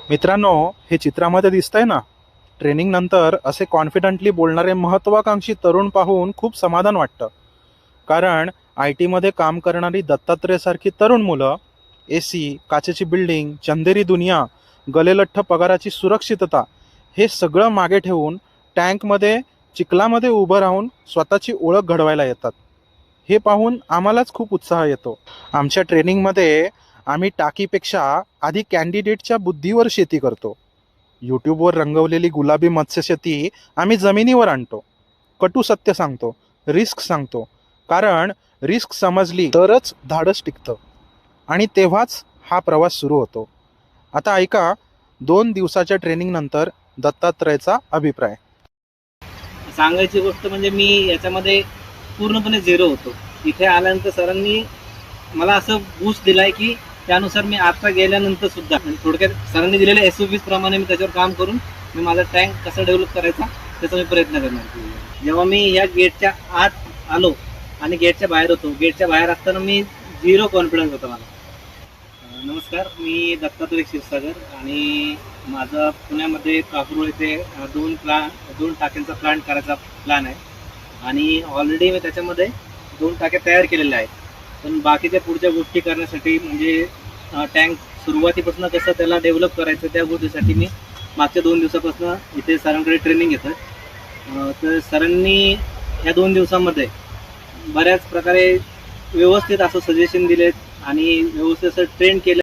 मित्रांनो, हे चित्रामध्ये दिसतंय ना, ट्रेनिंग नंतर असे कॉन्फिडंटली बोलणारे महत्त्वाकांक्षी तरुण पाहून खूप समाधान वाटतं. कारण आय टीमध्ये काम करणारी दत्तात्रेयसारखी तरुण मुलं एसी, काचेची बिल्डिंग, चंदेरी दुनिया, गलेलठ्ठ पगाराची सुरक्षितता हे सगळं मागे ठेवून टँकमध्ये चिखलामध्ये उभं राहून स्वतःची ओळख घडवायला येतात. हे पाहून आम्हालाच खूप उत्साह येतो. आमच्या ट्रेनिंगमध्ये आम्ही टाकीपेक्षा आधी कॅन्डिडेटच्या बुद्धीवर शेती करतो. यूट्यूबवर रंगवलेली गुलाबी मत्स्यशेती आम्ही जमिनीवर आणतो. कटू सत्य सांगतो, रिस्क सांगतो, कारण रिस्क समजली तरच धाडस टिकतं आणि तेव्हाच हा प्रवास सुरू होतो. आता ऐका 2 दिवसाच्या ट्रेनिंग नंतर दत्तात्रयचा अभिप्राय. सांगायची गोष्ट म्हणजे मी याच्यामध्ये पूर्णपणे झिरो होतो. इथे आल्यानंतर सरांनी मला असं बूस्ट दिलाय की त्यानुसार मी आता गेल्यानंतर सुद्धा थोडक्यात सरांनी दिलेल्या SOPs प्रमाणे मी त्याच्यावर काम करून मी माझा टँक कसा डेव्हलप करायचा त्याचा मी प्रयत्न करणार. जेव्हा मी या गेटच्या आत आलो आणि गेटच्या बाहेर होतो, गेटच्या बाहेर असताना मी झिरो कॉन्फिडन्स होता मला. नमस्कार, मी दत्तात्रय क्षीरसागर आणि माझा पुण्यामध्ये कापरूळ येथे दोन टाक्यांचा प्लांट करायचा प्लॅन आहे आणि ऑलरेडी मी त्याच्यामध्ये 2 टाक्या तयार केलेल्या आहेत. पण बाकीच्या पुढच्या गोष्टी करण्यासाठी म्हणजे टँक सुरुवातीपासून कसं त्याला डेव्हलप करायचं त्या गोष्टीसाठी मी मागच्या 2 दिवसापासून इथे सरांकडे ट्रेनिंग घेतो. तर सरांनी ह्या 2 दिवसामध्ये बऱ्याच प्रकारे व्यवस्थित असं सजेशन दिलेत आणि व्यवस्थित असं ट्रेन केलं.